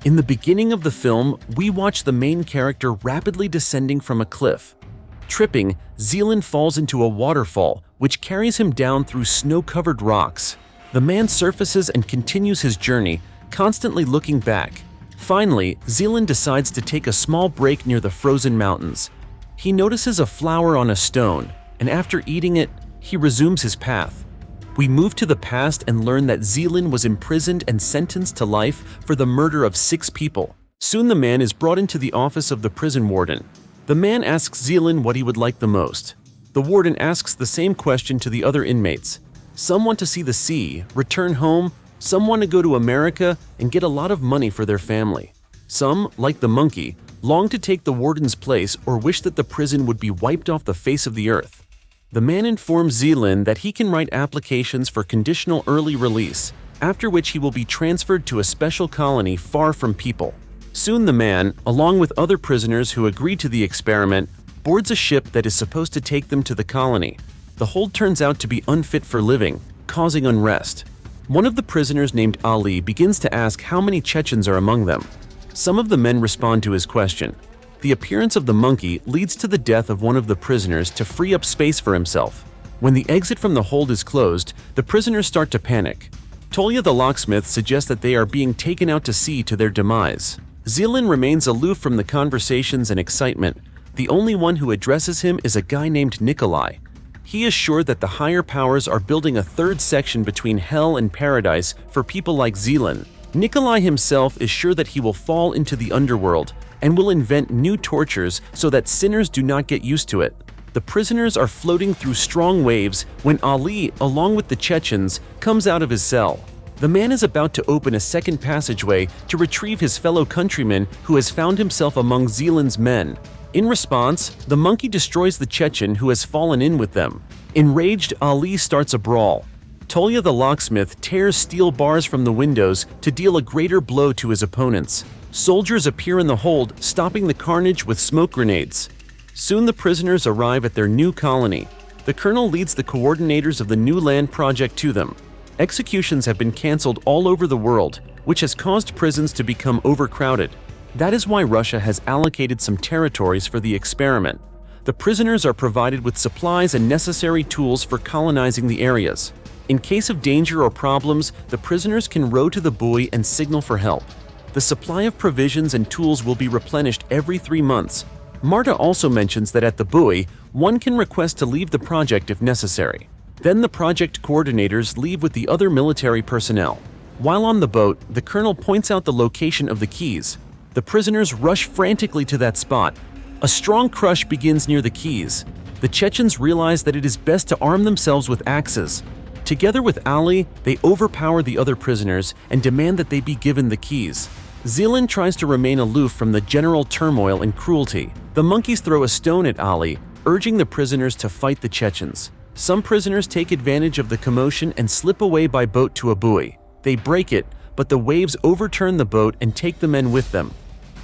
In the beginning of the film, we watch the main character rapidly descending from a cliff. Tripping, Zealand falls into a waterfall, which carries him down through snow-covered rocks. The man surfaces and continues his journey, constantly looking back. Finally, Zealand decides to take a small break near the frozen mountains. He notices a flower on a stone, and after eating it, he resumes his path. We move to the past and learn that Zealand was imprisoned and sentenced to life for the murder of 6 people. Soon the man is brought into the office of the prison warden. The man asks Zealand what he would like the most. The warden asks the same question to the other inmates. Some want to see the sea, return home, some want to go to America and get a lot of money for their family. Some, like the monkey, long to take the warden's place or wish that the prison would be wiped off the face of the earth. The man informs Zealand that he can write applications for conditional early release, after which he will be transferred to a special colony far from people. Soon the man, along with other prisoners who agree to the experiment, boards a ship that is supposed to take them to the colony. The hold turns out to be unfit for living, causing unrest. One of the prisoners named Ali begins to ask how many Chechens are among them. Some of the men respond to his question. The appearance of the monkey leads to the death of one of the prisoners to free up space for himself. When the exit from the hold is closed, the prisoners start to panic. Tolya the locksmith suggests that they are being taken out to sea to their demise. Zealand remains aloof from the conversations and excitement. The only one who addresses him is a guy named Nikolai. He is sure that the higher powers are building a third section between hell and paradise for people like Zealand. Nikolai himself is sure that he will fall into the underworld and will invent new tortures so that sinners do not get used to it. The prisoners are floating through strong waves when Ali, along with the Chechens, comes out of his cell. The man is about to open a second passageway to retrieve his fellow countryman who has found himself among Zealand's men. In response, the monkey destroys the Chechen who has fallen in with them. Enraged, Ali starts a brawl. Tolya the locksmith tears steel bars from the windows to deal a greater blow to his opponents. Soldiers appear in the hold, stopping the carnage with smoke grenades. Soon the prisoners arrive at their new colony. The colonel leads the coordinators of the new land project to them. Executions have been cancelled all over the world, which has caused prisons to become overcrowded. That is why Russia has allocated some territories for the experiment. The prisoners are provided with supplies and necessary tools for colonizing the areas. In case of danger or problems, the prisoners can row to the buoy and signal for help. The supply of provisions and tools will be replenished every 3 months. Marta also mentions that at the buoy, one can request to leave the project if necessary. Then the project coordinators leave with the other military personnel. While on the boat, the colonel points out the location of the keys. The prisoners rush frantically to that spot. A strong crush begins near the keys. The Chechens realize that it is best to arm themselves with axes. Together with Ali, they overpower the other prisoners and demand that they be given the keys. Zealand tries to remain aloof from the general turmoil and cruelty. The monkeys throw a stone at Ali, urging the prisoners to fight the Chechens. Some prisoners take advantage of the commotion and slip away by boat to a buoy. They break it, but the waves overturn the boat and take the men with them.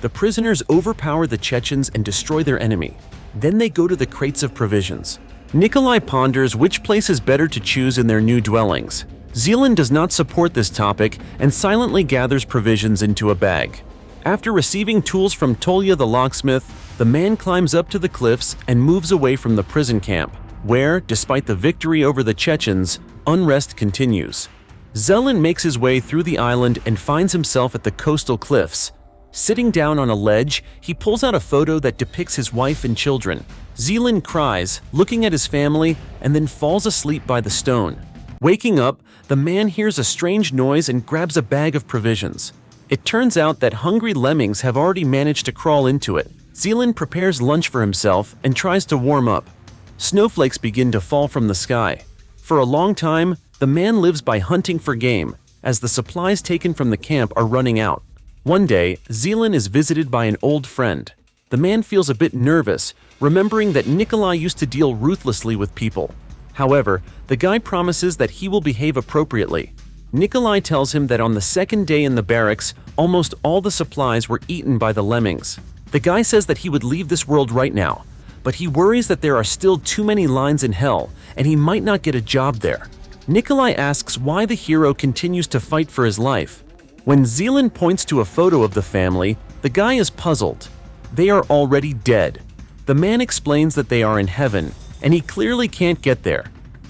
The prisoners overpower the Chechens and destroy their enemy. Then they go to the crates of provisions. Nikolai ponders which place is better to choose in their new dwellings. Zealand does not support this topic and silently gathers provisions into a bag. After receiving tools from Tolya the locksmith, the man climbs up to the cliffs and moves away from the prison camp, where, despite the victory over the Chechens, unrest continues. Zealand makes his way through the island and finds himself at the coastal cliffs. Sitting down on a ledge, he pulls out a photo that depicts his wife and children. Zealand cries, looking at his family, and then falls asleep by the stone. Waking up, the man hears a strange noise and grabs a bag of provisions. It turns out that hungry lemmings have already managed to crawl into it. Zealand prepares lunch for himself and tries to warm up. Snowflakes begin to fall from the sky. For a long time, the man lives by hunting for game, as the supplies taken from the camp are running out. One day, Zealand is visited by an old friend. The man feels a bit nervous, remembering that Nikolai used to deal ruthlessly with people. However, the guy promises that he will behave appropriately. Nikolai tells him that on the second day in the barracks, almost all the supplies were eaten by the lemmings. The guy says that he would leave this world right now, but he worries that there are still too many lines in hell and he might not get a job there. Nikolai asks why the hero continues to fight for his life. When Zealand points to a photo of the family, the guy is puzzled. They are already dead. The man explains that they are in heaven, and he clearly can't get there.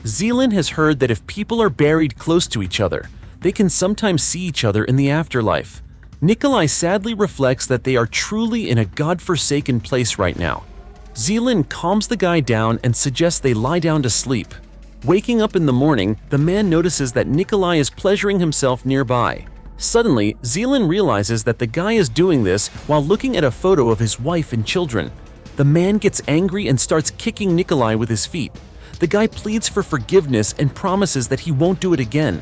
Zealand has heard that if people are buried close to each other, they can sometimes see each other in the afterlife. Nikolai sadly reflects that they are truly in a godforsaken place right now. Zealand calms the guy down and suggests they lie down to sleep. Waking up in the morning, the man notices that Nikolai is pleasuring himself nearby. Suddenly, Zealand realizes that the guy is doing this while looking at a photo of his wife and children. The man gets angry and starts kicking Nikolai with his feet. The guy pleads for forgiveness and promises that he won't do it again.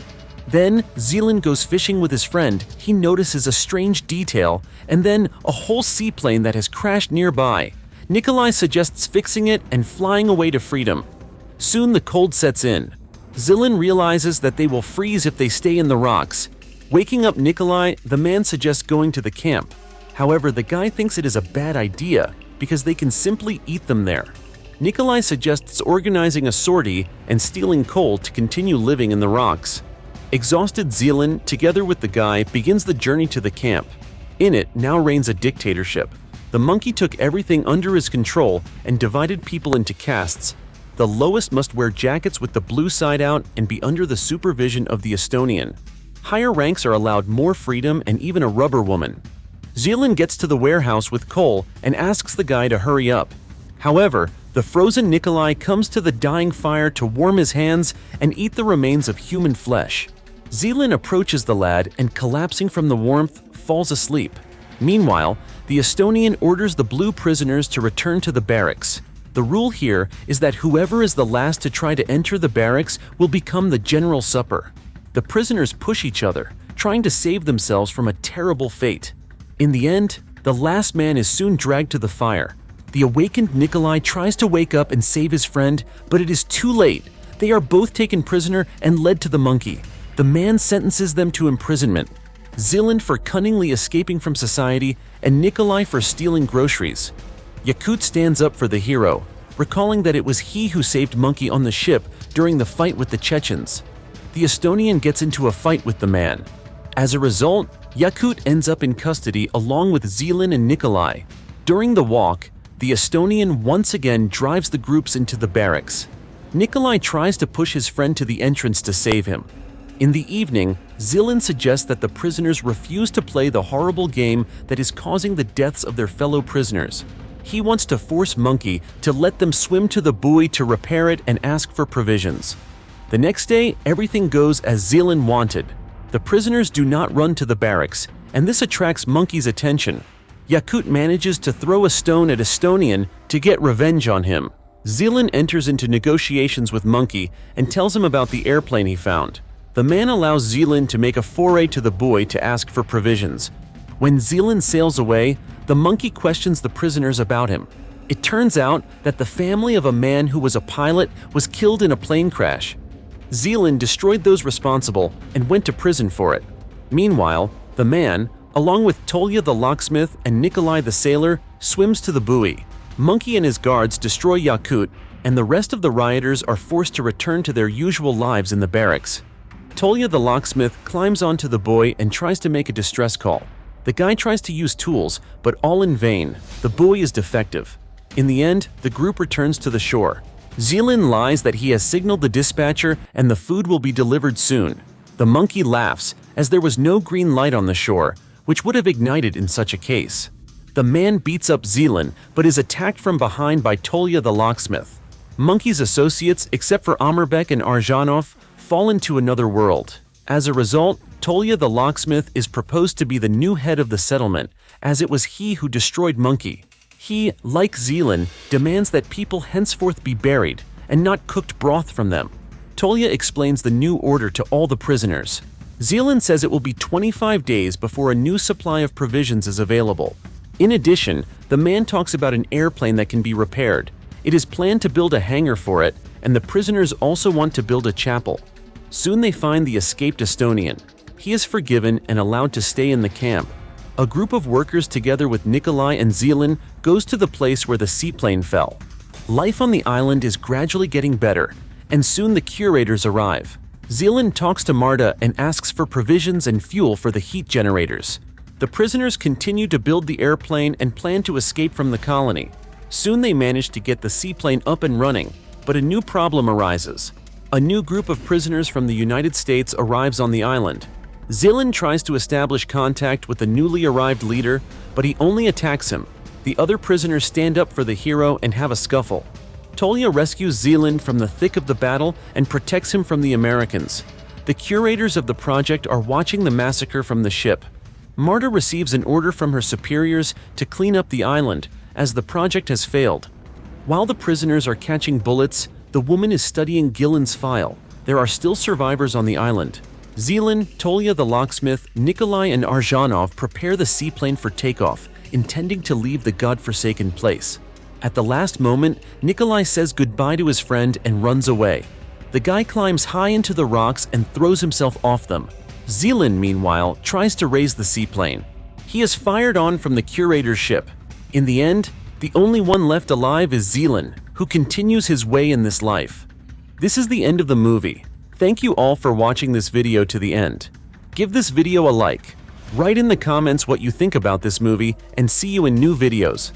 Then, Zealand goes fishing with his friend. He notices a strange detail, and then a whole seaplane that has crashed nearby. Nikolai suggests fixing it and flying away to freedom. Soon the cold sets in. Zealand realizes that they will freeze if they stay in the rocks. Waking up Nikolai, the man suggests going to the camp. However, the guy thinks it is a bad idea because they can simply eat them there. Nikolai suggests organizing a sortie and stealing coal to continue living in the rocks. Exhausted, Zealand, together with the guy, begins the journey to the camp. In it now reigns a dictatorship. The monkey took everything under his control and divided people into castes. The lowest must wear jackets with the blue side out and be under the supervision of the Estonian. Higher ranks are allowed more freedom and even a rubber woman. Zealand gets to the warehouse with coal and asks the guy to hurry up. However, the frozen Nikolai comes to the dying fire to warm his hands and eat the remains of human flesh. Zealand approaches the lad and, collapsing from the warmth, falls asleep. Meanwhile, the Estonian orders the blue prisoners to return to the barracks. The rule here is that whoever is the last to try to enter the barracks will become the general supper. The prisoners push each other, trying to save themselves from a terrible fate. In the end, the last man is soon dragged to the fire. The awakened Nikolai tries to wake up and save his friend, but it is too late. They are both taken prisoner and led to the monkey. The man sentences them to imprisonment. Zealand for cunningly escaping from society, and Nikolai for stealing groceries. Yakut stands up for the hero, recalling that it was he who saved Monkey on the ship during the fight with the Chechens. The Estonian gets into a fight with the man. As a result, Yakut ends up in custody along with Zealand and Nikolai. During the walk, the Estonian once again drives the groups into the barracks. Nikolai tries to push his friend to the entrance to save him. In the evening, Zealand suggests that the prisoners refuse to play the horrible game that is causing the deaths of their fellow prisoners. He wants to force Monkey to let them swim to the buoy to repair it and ask for provisions. The next day, everything goes as Zealand wanted. The prisoners do not run to the barracks, and this attracts Monkey's attention. Yakut manages to throw a stone at Estonian to get revenge on him. Zealand enters into negotiations with Monkey and tells him about the airplane he found. The man allows Zealand to make a foray to the buoy to ask for provisions. When Zealand sails away, the monkey questions the prisoners about him. It turns out that the family of a man who was a pilot was killed in a plane crash. Zealand destroyed those responsible and went to prison for it. Meanwhile, the man, along with Tolya the locksmith and Nikolai the sailor, swims to the buoy. Monkey and his guards destroy Yakut, and the rest of the rioters are forced to return to their usual lives in the barracks. Tolya the locksmith climbs onto the buoy and tries to make a distress call. The guy tries to use tools, but all in vain. The buoy is defective. In the end, the group returns to the shore. Zealand lies that he has signaled the dispatcher and the food will be delivered soon. The monkey laughs, as there was no green light on the shore, which would have ignited in such a case. The man beats up Zealand, but is attacked from behind by Tolya the locksmith. Monkey's associates, except for Amerbek and Arzhanov, fall into another world. As a result, Tolya the locksmith is proposed to be the new head of the settlement, as it was he who destroyed Monkey. He, like Zealand, demands that people henceforth be buried, and not cooked broth from them. Tolya explains the new order to all the prisoners. Zealand says it will be 25 days before a new supply of provisions is available. In addition, the man talks about an airplane that can be repaired. It is planned to build a hangar for it, and the prisoners also want to build a chapel. Soon they find the escaped Estonian. He is forgiven and allowed to stay in the camp. A group of workers together with Nikolai and Zealand goes to the place where the seaplane fell. Life on the island is gradually getting better, and soon the curators arrive. Zealand talks to Marta and asks for provisions and fuel for the heat generators. The prisoners continue to build the airplane and plan to escape from the colony. Soon they manage to get the seaplane up and running, but a new problem arises. A new group of prisoners from the United States arrives on the island. Zealand tries to establish contact with the newly arrived leader, but he only attacks him. The other prisoners stand up for the hero and have a scuffle. Tolia rescues Zealand from the thick of the battle and protects him from the Americans. The curators of the project are watching the massacre from the ship. Marta receives an order from her superiors to clean up the island, as the project has failed. While the prisoners are catching bullets, the woman is studying Gillen's file. There are still survivors on the island. Zealand, Tolia the locksmith, Nikolai and Arzhanov prepare the seaplane for takeoff, intending to leave the godforsaken place. At the last moment, Nikolai says goodbye to his friend and runs away. The guy climbs high into the rocks and throws himself off them. Zealand, meanwhile, tries to raise the seaplane. He is fired on from the curator's ship. In the end, the only one left alive is Zealand, who continues his way in this life. This is the end of the movie. Thank you all for watching this video to the end. Give this video a like. Write in the comments what you think about this movie, and see you in new videos.